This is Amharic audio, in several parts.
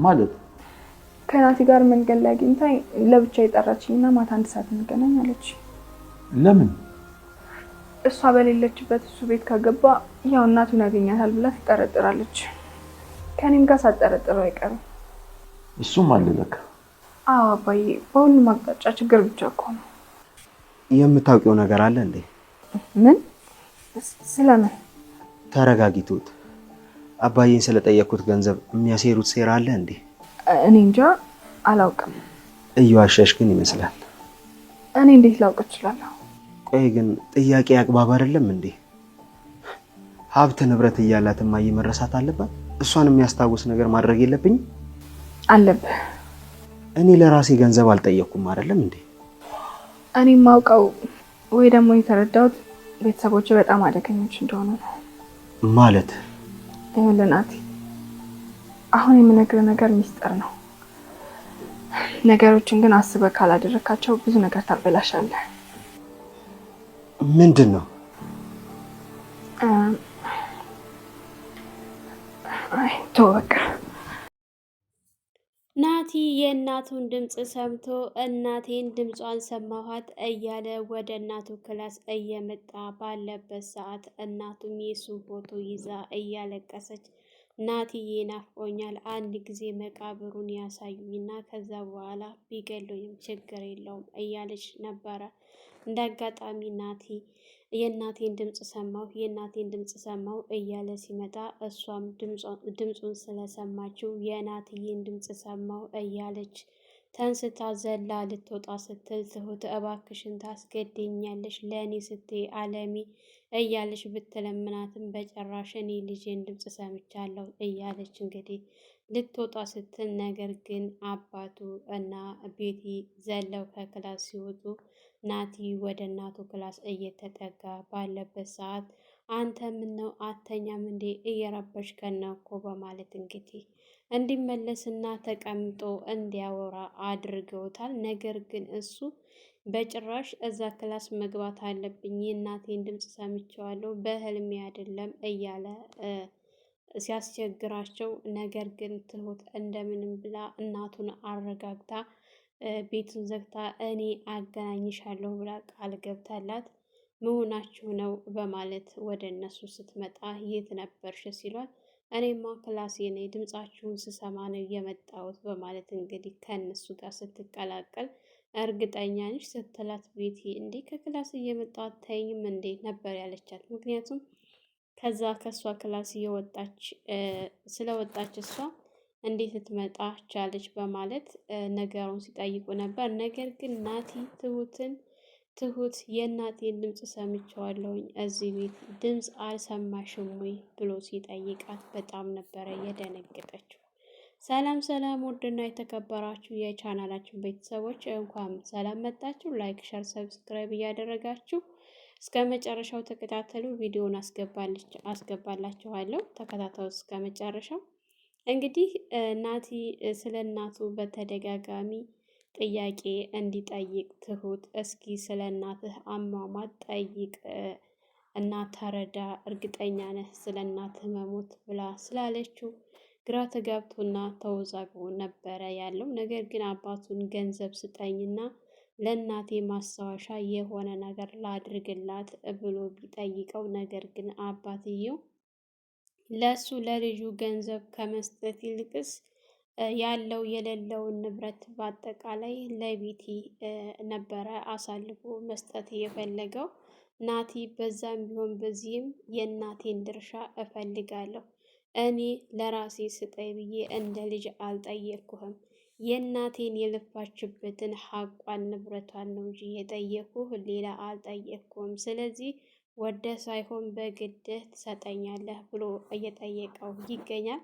ማለት ከናቲ ጋር መንገድ ላይ አግኝታኝ ለብቻ የጠራችኝና ማታ 1 ሰዓት እንገናኝ አለች። ለምን? እሷ በሌለችበት እሱ ቤት ከገባ ያው እናቱን ያገኛታል ብላ ትጠረጥራለች። ከኔም ጋር ሳትጠረጥረው አይቀርም። እሱም አለ ለካ። አዎ አባዬ፣ በሁሉም አቅጣጫ ችግር ብቻ እኮ ነው። የምታውቂው ነገር አለ እንዴ? ምን? ስለምን? ተረጋጊ ትሁት። አባዬን ስለጠየኩት ገንዘብ የሚያሴሩት ሴራ አለ እንዴ? እኔ እንጃ አላውቅም። እየዋሸሽ ግን ይመስላል። እኔ እንዴት ላውቅ እችላለሁ? ቆይ ግን ጥያቄ አግባብ አይደለም እንዴ? ሀብት ንብረት እያላት እማዬ መረሳት አለባት? እሷን የሚያስታውስ ነገር ማድረግ የለብኝም? አለብህ። እኔ ለራሴ ገንዘብ አልጠየቅኩም አይደለም እንዴ? እኔ የማውቀው ወይ ደግሞ የተረዳሁት ቤተሰቦች በጣም አደገኞች እንደሆኑ ነው። ማለት? ይኸውልህ ናቲ፣ አሁን የምነግርህ ነገር ሚስጥር ነው። ነገሮችን ግን አስበህ ካላደረካቸው ብዙ ነገር ታበላሻለህ። ምንድን ነው? ተው በቃ። ናቲ የእናቱን ድምፅ ሰምቶ እናቴን ድምጿን ሰማኋት እያለ ወደ እናቱ ክላስ እየመጣ ባለበት ሰዓት እናቱም የሱን ፎቶ ይዛ እያለቀሰች ናቲዬ ናፍቆኛል፣ አንድ ጊዜ መቃብሩን ያሳዩኝና ከዛ በኋላ ቢገሉኝም ችግር የለውም እያለች ነበረ። እንደ አጋጣሚ ናቲ የእናቴን ድምፅ ሰማሁ እያለ ሲመጣ እሷም ድምፁን ስለሰማችው የናትዬን ድምፅ ሰማሁ እያለች ተንስታ ዘላ ልትወጣ ስትል ትሁት እባክሽን ታስገድኛለሽ ለእኔ ስትይ አለሚ እያለች ብትለምናትም በጭራሽ እኔ ልጄን ድምፅ ሰምቻለሁ እያለች እንግዲህ ልትወጣ ስትል፣ ነገር ግን አባቱ እና ቤቲ ዘለው ከክላስ ሲወጡ ናቲ ወደ እናቱ ክላስ እየተጠጋ ባለበት ሰዓት አንተ ምነው አተኛም እንዴ እየረበሽከን ነው እኮ በማለት እንግዲህ እንዲመለስና ተቀምጦ እንዲያወራ አድርገውታል። ነገር ግን እሱ በጭራሽ እዛ ክላስ መግባት አለብኝ፣ የእናቴን ድምፅ ሰምቼዋለሁ በህልሜ አይደለም እያለ ሲያስቸግራቸው፣ ነገር ግን ትሁት እንደምንም ብላ እናቱን አረጋግታ ቤቱን ዘግታ እኔ አገናኝሻለሁ ብላ ቃል ገብታላት መሆናችሁ ነው በማለት ወደ እነሱ ስትመጣ የት ነበርሽ ሲሏት እኔማ ክላሴ ነኝ ድምፃችሁን ስሰማ ነው የመጣሁት በማለት እንግዲህ ከእነሱ ጋር ስትቀላቀል እርግጠኛ ነሽ ስትላት ቤቲ እንዴ ከክላስ እየመጣሁ አታይኝም እንዴ ነበር ያለቻት። ምክንያቱም ከእሷ ክላስ ስለወጣች እሷ እንዴት ልትመጣ ቻለች በማለት ነገሩን ሲጠይቁ ነበር። ነገር ግን ናቲ ትሁት የእናቴን ድምፅ ሰምቼዋለሁኝ እዚህ ቤት ድምፅ አልሰማሽም ወይ ብሎ ሲጠይቃት በጣም ነበረ የደነገጠችው። ሰላም ሰላም፣ ውድና የተከበራችሁ የቻናላችን ቤተሰቦች እንኳን ሰላም መጣችሁ። ላይክ፣ ሸር፣ ሰብስክራይብ እያደረጋችሁ እስከ መጨረሻው ተከታተሉ። ቪዲዮውን አስገባላችኋለሁ፣ ተከታተሉ እስከ መጨረሻው። እንግዲህ ናቲ ስለ እናቱ በተደጋጋሚ ጥያቄ እንዲጠይቅ ትሁት እስኪ ስለ እናትህ አሟሟት ጠይቅ እና ተረዳ፣ እርግጠኛ ነህ ስለ እናትህ መሞት ብላ ስላለችው ግራ ተጋብቶና ተወዛግቦ ነበረ ያለው። ነገር ግን አባቱን ገንዘብ ስጠኝና ለእናቴ ማስታወሻ የሆነ ነገር ላድርግላት ብሎ ቢጠይቀው፣ ነገር ግን አባትየው ለሱ ለልጁ ገንዘብ ከመስጠት ይልቅስ ያለው የሌለውን ንብረት በአጠቃላይ ለቤቲ ነበረ አሳልፎ መስጠት የፈለገው። ናቲ በዛም ቢሆን በዚህም የእናቴን ድርሻ እፈልጋለሁ፣ እኔ ለራሴ ስጠይ ብዬ እንደ ልጅ አልጠየቅኩህም፣ የእናቴን የለፋችበትን ሀቋን ንብረቷን ነው እንጂ የጠየኩህ ሌላ አልጠየቅኩም። ስለዚህ ወደ ሳይሆን በግድህ ትሰጠኛለህ ብሎ እየጠየቀው ይገኛል።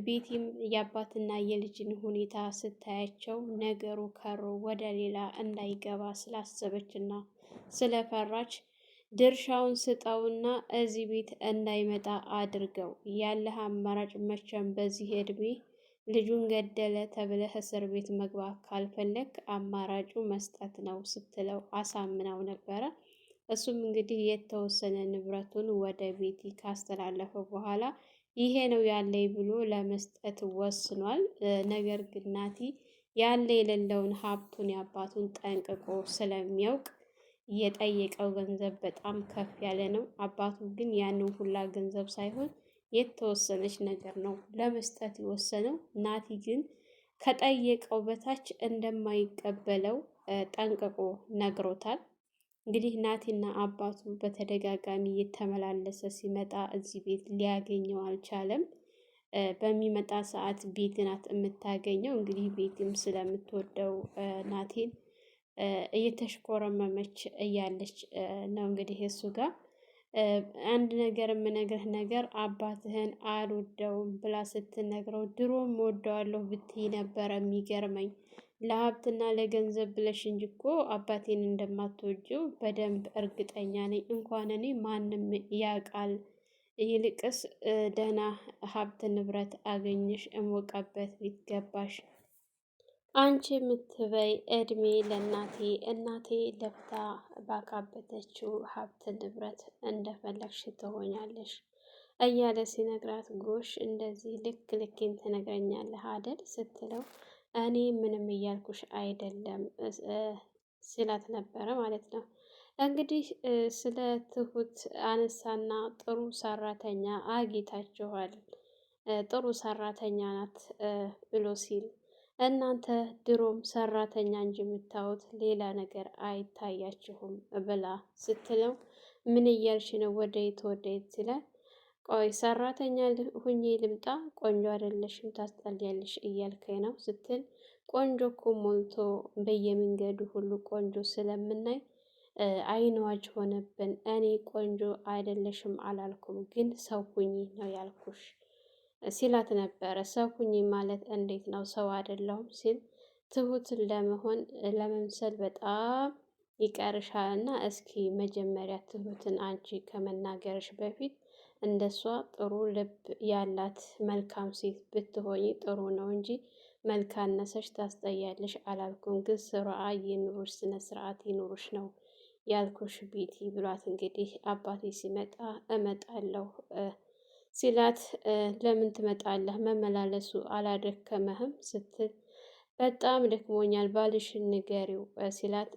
ቤቲም የአባትና የልጅን ሁኔታ ስታያቸው ነገሩ ከሮ ወደ ሌላ እንዳይገባ ስላሰበችና ስለፈራች ድርሻውን ስጠውና እዚህ ቤት እንዳይመጣ አድርገው፣ ያለህ አማራጭ መቼም በዚህ እድሜ ልጁን ገደለ ተብለህ እስር ቤት መግባት ካልፈለግ አማራጩ መስጠት ነው ስትለው አሳምናው ነበረ። እሱም እንግዲህ የተወሰነ ንብረቱን ወደ ቤቲ ካስተላለፈ በኋላ ይሄ ነው ያለኝ ብሎ ለመስጠት ወስኗል። ነገር ግን ናቲ ያለ የሌለውን ሀብቱን የአባቱን ጠንቅቆ ስለሚያውቅ የጠየቀው ገንዘብ በጣም ከፍ ያለ ነው። አባቱ ግን ያንን ሁላ ገንዘብ ሳይሆን የተወሰነች ነገር ነው ለመስጠት የወሰነው። ናቲ ግን ከጠየቀው በታች እንደማይቀበለው ጠንቅቆ ነግሮታል። እንግዲህ ናቲና አባቱ በተደጋጋሚ እየተመላለሰ ሲመጣ እዚህ ቤት ሊያገኘው አልቻለም። በሚመጣ ሰዓት ቤቲ ናት የምታገኘው። እንግዲህ ቤቲም ስለምትወደው ናቲን እየተሽኮረመመች እያለች ነው እንግዲህ እሱ ጋር አንድ ነገር የምነግርህ ነገር አባትህን አልወደውም ብላ ስትነግረው ድሮም ወደዋለሁ ብትይ ነበረ የሚገርመኝ ለሀብትና ለገንዘብ ብለሽ እንጂ እኮ አባቴን እንደማትወጂው በደንብ እርግጠኛ ነኝ። እንኳን እኔ ማንም ያውቃል። ይልቅስ ደህና ሀብት ንብረት አገኘሽ እሞቀበት ቤት ገባሽ። አንቺ የምትበይ እድሜ ለእናቴ እናቴ ለፍታ ባካበተችው ሀብት ንብረት እንደፈለግሽ ትሆኛለሽ እያለ ሲነግራት ጎሽ እንደዚህ ልክ ልኬን ትነግረኛለህ አደል ስትለው እኔ ምንም እያልኩሽ አይደለም ሲላት ነበረ ማለት ነው። እንግዲህ ስለ ትሁት አነሳና ጥሩ ሰራተኛ አግኝታችኋል፣ ጥሩ ሰራተኛ ናት ብሎ ሲል እናንተ ድሮም ሰራተኛ እንጂ የምታዩት ሌላ ነገር አይታያችሁም ብላ ስትለው ምን እያልሽ ነው? ወደየት ወደየት ሲላል ቆይ ሰራተኛ ሁኜ ልምጣ? ቆንጆ አይደለሽም ታስጠልያለሽ እያልከኝ ነው ስትል ቆንጆ እኮ ሞልቶ በየመንገዱ ሁሉ ቆንጆ ስለምናይ አይኗጅ ሆነብን። እኔ ቆንጆ አይደለሽም አላልኩም፣ ግን ሰው ሁኚ ነው ያልኩሽ ሲላት ነበረ። ሰው ሁኚ ማለት እንዴት ነው? ሰው አይደለሁም ሲል ትሁትን ለመሆን ለመምሰል በጣም ይቀርሻል እና እስኪ መጀመሪያ ትሁትን አንቺ ከመናገርሽ በፊት እንደሷ ጥሩ ልብ ያላት መልካም ሴት ብትሆኝ ጥሩ ነው እንጂ መልካነሰሽ ታስጠያለሽ አላልኩም፣ ግን ስርዓ ይኑርሽ፣ ስነ ስርዓት ይኑርሽ ነው ያልኩሽ ቤቲ ብሏት እንግዲህ አባቴ ሲመጣ እመጣለሁ ሲላት ለምን ትመጣለህ? መመላለሱ አላደከመህም ስትል በጣም ደክሞኛል ባልሽን ንገሪው ሲላት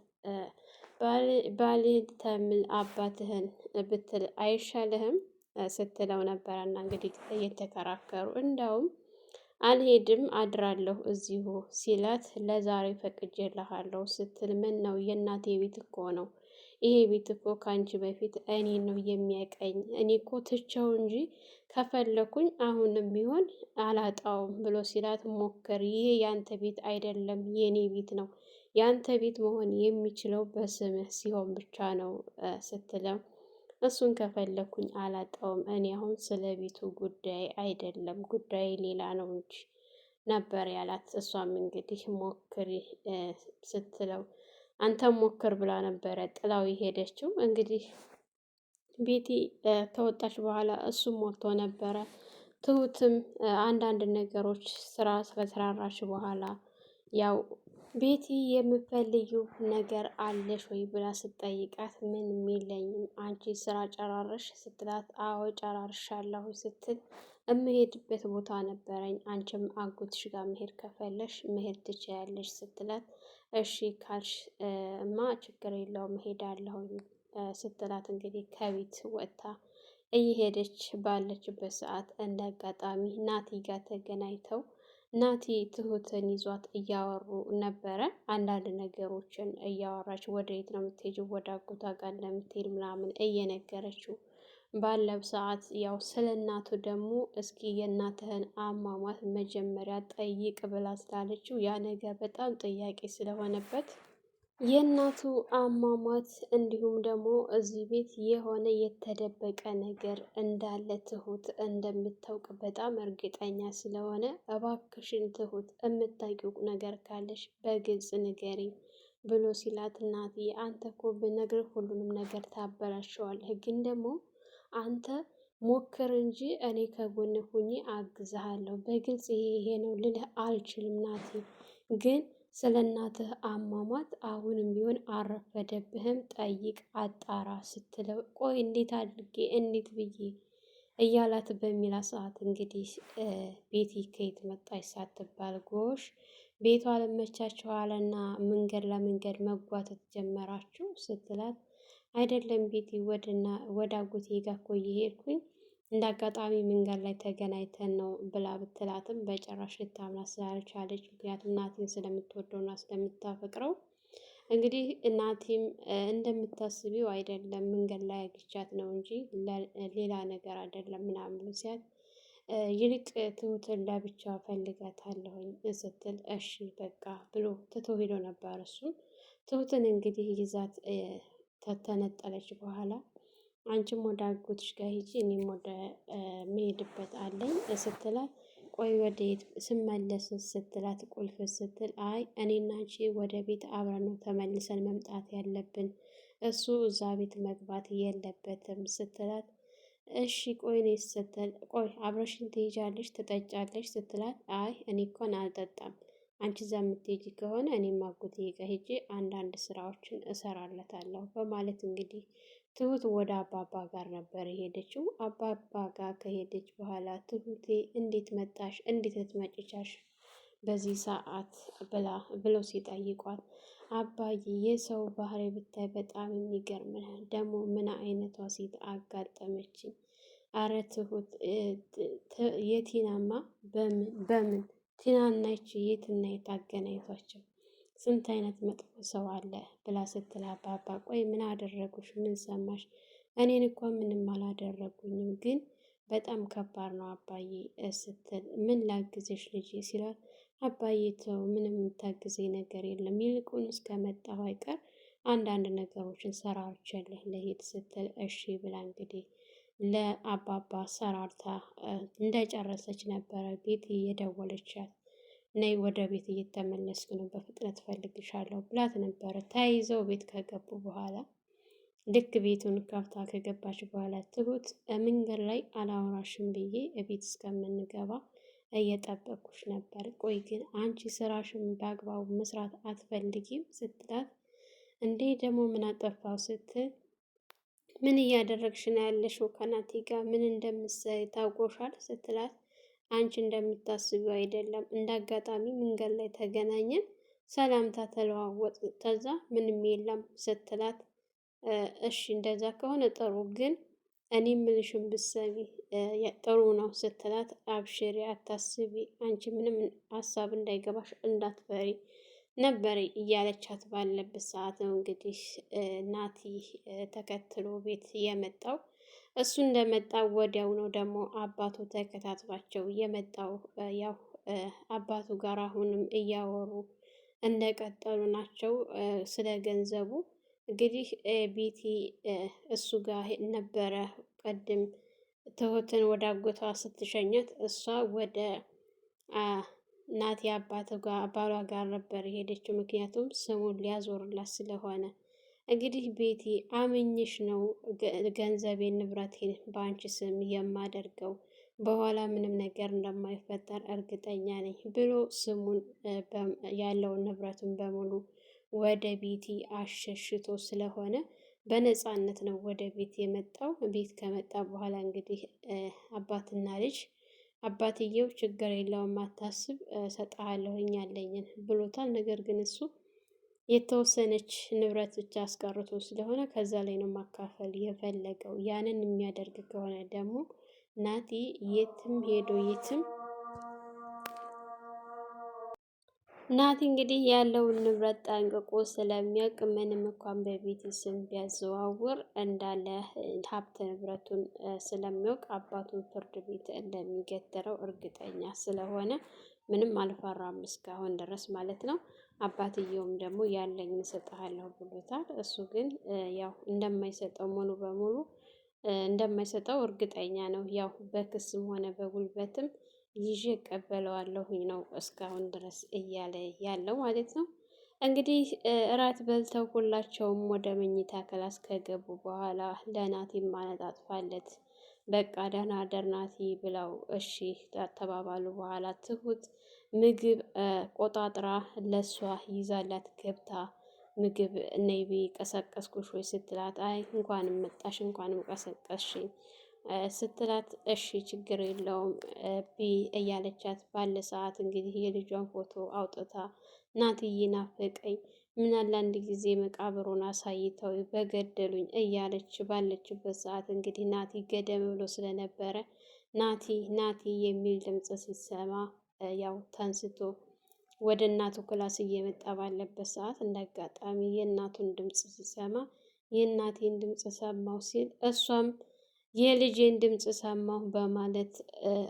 ባልህ ተምል አባትህን ብትል አይሻልህም ስትለው ነበረና እንግዲህ እየተከራከሩ እንዳውም አልሄድም አድራለሁ እዚሁ ሲላት ለዛሬ ፈቅጄልሃለሁ ስትል ምን ነው የእናቴ ቤት እኮ ነው ይሄ ቤት እኮ ከአንቺ በፊት እኔ ነው የሚያቀኝ እኔ እኮ ትቼው እንጂ ከፈለኩኝ አሁንም ቢሆን አላጣውም ብሎ ሲላት ሞክር፣ ይሄ ያንተ ቤት አይደለም የኔ ቤት ነው፣ ያንተ ቤት መሆን የሚችለው በስምህ ሲሆን ብቻ ነው ስትለው እሱን ከፈለኩኝ አላጣውም፣ እኔ አሁን ስለ ቤቱ ጉዳይ አይደለም ጉዳይ ሌላ ነው እንጂ ነበር ያላት። እሷም እንግዲህ ሞክሪ ስትለው አንተም ሞክር ብላ ነበረ ጥላው የሄደችው። እንግዲህ ቤቲ ከወጣች በኋላ እሱም ሞልቶ ነበረ። ትሁትም አንዳንድ ነገሮች ስራ ከሰራራች በኋላ ያው ቤቲ የምፈልጊው ነገር አለሽ ወይ ብላ ስትጠይቃት ምንም የለኝም አንቺ ስራ ጨራረሽ ስትላት አዎ ጨራርሻለሁ ስትል የምሄድበት ቦታ ነበረኝ አንቺም አጎትሽ ጋር መሄድ ከፈለሽ መሄድ ትችያለሽ ስትላት እሺ ካልሽ ማ ችግር የለውም እሄዳለሁኝ ስትላት እንግዲህ ከቤት ወጥታ እየሄደች ባለችበት ሰዓት እንደ አጋጣሚ ናቲ ጋር ተገናኝተው ናቲ ትሁትን ይዟት እያወሩ ነበረ። አንዳንድ ነገሮችን እያወራች ወደ የት ነው የምትሄጂው? ወደ አጎቷ ጋር ለምትሄድ ምናምን እየነገረችው ባለው ሰዓት ያው ስለ እናቱ ደግሞ እስኪ የእናትህን አሟሟት መጀመሪያ ጠይቅ ብላ ስላለችው ያ ነገር በጣም ጥያቄ ስለሆነበት የእናቱ አሟሟት እንዲሁም ደግሞ እዚህ ቤት የሆነ የተደበቀ ነገር እንዳለ ትሁት እንደምታውቅ በጣም እርግጠኛ ስለሆነ እባክሽን ትሁት የምታውቂው ነገር ካለሽ በግልጽ ንገሪኝ ብሎ ሲላት እናቴ አንተ እኮ ብነግርህ ሁሉንም ነገር ታበላሸዋለህ፣ ግን ደግሞ አንተ ሞክር እንጂ እኔ ከጎን ሁኜ አግዝሃለሁ። በግልጽ ይሄ ነው ልልህ አልችልም ናቲ፣ ግን ስለ እናትህ አሟሟት አሁንም ቢሆን አረፈደብህም፣ ጠይቅ አጣራ ስትለው ቆይ እንዴት አድርጌ እንዴት ብዬ እያላት በሚላ ሰዓት እንግዲህ ቤቲ ከየት መጣች ሳትባል ጎሽ ቤቷ አልመቻችሁ አለና መንገድ ለመንገድ መጓተት ጀመራችሁ ስትላት አይደለም ቤቲ ወደ አጎቴ ጋር እኮ እየሄድኩኝ እንደ አጋጣሚ መንገድ ላይ ተገናኝተን ነው ብላ ብትላትም በጭራሽ ልታምናት ስላልቻለች፣ ምክንያቱም ናቲን ስለምትወደውና ስለምታፈቅረው እንግዲህ እናቴም እንደምታስቢው አይደለም መንገድ ላይ አግቻት ነው እንጂ ሌላ ነገር አይደለም ምናምን ሲያት ይልቅ ትሁትን ለብቻ ፈልጋታለሁኝ ስትል እሺ በቃ ብሎ ትቶ ሄዶ ነበር። እሱም ትሁትን እንግዲህ ይዛት ከተነጠለች በኋላ አንቺም ወደ አጎትሽ ጋር ሂጂ እኔም ወደ መሄድበት አለኝ ስትላት ቆይ ወዴት ስመለስ ስትላት ቁልፍ ስትል አይ እኔና አንቺ ወደ ቤት አብረን ነው ተመልሰን መምጣት ያለብን እሱ እዛ ቤት መግባት የለበትም ስትላት እሺ ቆይ እኔ ስትል ቆይ አብረሽን ትሄጃለሽ ትጠጫለሽ ስትላት አይ እኔ እንኳን አልጠጣም አንቺ እዛ የምትሄጂ ከሆነ እኔም አጎቴ ጋር ሄጄ አንዳንድ ስራዎችን እሰራለታለሁ በማለት እንግዲህ ትሁት ወደ አባባ ጋር ነበር የሄደችው። አባባ ጋር ከሄደች በኋላ ትሁቴ እንዴት መጣሽ? እንዴት ልትመጪ በዚህ ሰዓት ብለው ሲጠይቋት አባዬ የሰው ባህሪ ብታይ በጣም የሚገርም ነው። ደግሞ ምን አይነቷ ሴት አጋጠመችኝ? አረ ትሁት የቲናማ በምን ቲናና ይቺ የትና የት አገናኝቷቸው ስንት አይነት መጥፎ ሰው አለ ብላ ስትል አባባ ቆይ ምን አደረጉሽ? ምን ሰማሽ? እኔን እኮ ምንም አላደረጉኝም፣ ግን በጣም ከባድ ነው አባዬ ስትል ምን ላግዝሽ ልጄ ሲላት አባዬ ተው ምንም የምታግዘኝ ነገር የለም፣ ይልቁን እስከመጣሁ አይቀር አንዳንድ ነገሮችን ሰራዎችልህ ልሂድ ስትል እሺ ብላ እንግዲህ ለአባባ ሰራርታ እንደጨረሰች ነበረ ቤት እየደወለቻት ነይ ወደ ቤት እየተመለስኩ ነው በፍጥነት ፈልግሻለሁ ብላት ነበረ። ተያይዘው ቤት ከገቡ በኋላ ልክ ቤቱን ከፍታ ከገባች በኋላ ትሁት መንገድ ላይ አላወራሽም ብዬ ቤት እስከምንገባ እየጠበኩሽ ነበር። ቆይ ግን አንቺ ስራሽን በአግባቡ መስራት አትፈልጊም ስትላት እንዴ ደግሞ ምን አጠፋው ስትል ምን እያደረግሽ ነው ያለሽው? ከናቲ ጋር ምን እንደምትሰሪ ታውቆሻል ስትላት አንቺ እንደምታስቢው አይደለም። እንደ አጋጣሚ መንገድ ላይ ተገናኘን፣ ሰላምታ ተለዋወጥ፣ ከዛ ምንም የለም ስትላት እሺ እንደዛ ከሆነ ጥሩ፣ ግን እኔ ምልሽን ብትሰሚ ጥሩ ነው ስትላት አብሽሪ፣ አታስቢ፣ አንቺ ምንም ሀሳብ እንዳይገባሽ እንዳትፈሪ ነበር እያለቻት ባለበት ሰዓት ነው እንግዲህ ናቲ ተከትሎ ቤት የመጣው። እሱ እንደመጣ ወዲያው ነው ደግሞ አባቱ ተከታትሏቸው የመጣው። ያው አባቱ ጋር አሁንም እያወሩ እንደቀጠሉ ናቸው ስለ ገንዘቡ። እንግዲህ ቤቲ እሱ ጋር ነበረ ቀድም ትሁትን ወደ አጎቷ ስትሸኘት እሷ ወደ ናቲ ባሏ ጋር ነበር የሄደችው። ምክንያቱም ስሙን ሊያዞርላት ስለሆነ እንግዲህ ቤቲ አምኜሽ ነው ገንዘቤን ንብረቴን በአንቺ ስም የማደርገው፣ በኋላ ምንም ነገር እንደማይፈጠር እርግጠኛ ነኝ ብሎ ስሙን ያለውን ንብረቱን በሙሉ ወደ ቤቲ አሸሽቶ ስለሆነ በነፃነት ነው ወደ ቤት የመጣው። ቤት ከመጣ በኋላ እንግዲህ አባትና ልጅ አባትየው ችግር የለውም አታስብ፣ እሰጥሃለሁኝ ያለኝን ብሎታል። ነገር ግን እሱ የተወሰነች ንብረት ብቻ አስቀርቶ ስለሆነ ከዛ ላይ ነው ማካፈል የፈለገው። ያንን የሚያደርግ ከሆነ ደግሞ ናቲ የትም ሄዶ የትም ናቲ እንግዲህ ያለውን ንብረት ጠንቅቆ ስለሚያውቅ ምንም እንኳን በቤቲ ስም ቢያዘዋውር እንዳለ ሀብት ንብረቱን ስለሚያውቅ አባቱን ፍርድ ቤት እንደሚገትረው እርግጠኛ ስለሆነ ምንም አልፈራም እስካሁን ድረስ ማለት ነው። አባትየውም ደግሞ ያለኝ እሰጥሃለሁ ብሎታል። እሱ ግን ያው እንደማይሰጠው ሙሉ በሙሉ እንደማይሰጠው እርግጠኛ ነው። ያው በክስም ሆነ በጉልበትም ይዤ እቀበለዋለሁኝ ነው እስካሁን ድረስ እያለ ያለው ማለት ነው። እንግዲህ እራት በልተው ሁላቸውም ወደ መኝታ ክላስ ከገቡ በኋላ ለናቲ ማነጣጥፋለት በቃ ደህና አደር ናቲ ብለው እሺ ተባባሉ። በኋላ ትሁት ምግብ ቆጣጥራ ለሷ ይዛላት ገብታ ምግብ ነይቢ ቀሰቀስኩሽ ወይ ስትላት አይ እንኳንም መጣሽ እንኳንም ቀሰቀስሽኝ ስትላት እሺ ችግር የለውም ቢ እያለቻት ባለ ሰዓት እንግዲህ የልጇን ፎቶ አውጥታ ናትዬ ናፈቀኝ፣ ምናለ አንድ ጊዜ መቃብሩን አሳይተው በገደሉኝ እያለች ባለችበት ሰዓት እንግዲህ ናቲ ገደም ብሎ ስለነበረ ናቲ ናቲ የሚል ድምፅ ሲሰማ ያው ተንስቶ ወደ እናቱ ክላስ እየመጣ ባለበት ሰዓት እንዳጋጣሚ የእናቱን ድምፅ ሲሰማ የእናቴን ድምፅ ሰማሁ ሲል እሷም የልጄን ድምፅ ሰማሁ በማለት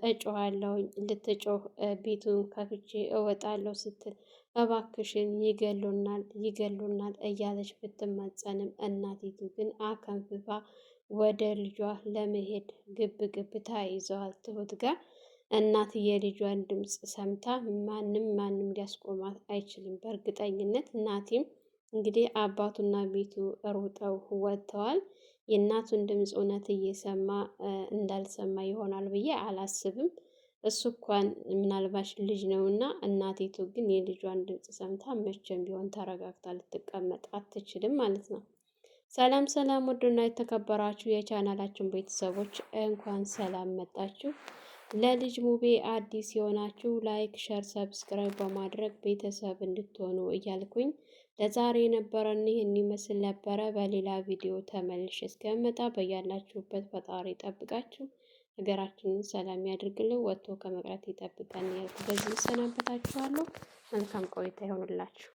እጮሃለሁኝ ልትጮህ ቤቱን ከፍቼ እወጣለሁ ስትል እባክሽን ይገሉናል ይገሉናል እያለች ብትማጸንም እናቲቱ ግን አከንፍፋ ወደ ልጇ ለመሄድ ግብ ግብ ተያይዘዋል ትሁት ጋር። እናት የልጇን ድምፅ ሰምታ ማንም ሊያስቆማት አይችልም በእርግጠኝነት። ናቲም እንግዲህ አባቱና ቤቱ ሩጠው ወጥተዋል። የእናቱን ድምፅ እውነት እየሰማ እንዳልሰማ ይሆናል ብዬ አላስብም። እሱ እንኳን ምናልባሽ ልጅ ነውና፣ እናቲቱ ግን የልጇን ድምፅ ሰምታ መቼም ቢሆን ተረጋግታ ልትቀመጥ አትችልም ማለት ነው። ሰላም ሰላም፣ ውድና የተከበራችሁ የቻናላችን ቤተሰቦች እንኳን ሰላም መጣችሁ። ለልጅ ሙቤ አዲስ የሆናችሁ ላይክ፣ ሸር፣ ሰብስክራይብ በማድረግ ቤተሰብ እንድትሆኑ እያልኩኝ ለዛሬ የነበረን ይህን ይመስል ነበረ። በሌላ ቪዲዮ ተመልሼ እስከመጣ በያላችሁበት ፈጣሪ ጠብቃችሁ ሀገራችንን ሰላም ያድርግልን፣ ወጥቶ ከመቅረት ይጠብቀን። በዚህ ሰናበታችኋለሁ። መልካም ቆይታ ይሆንላችሁ።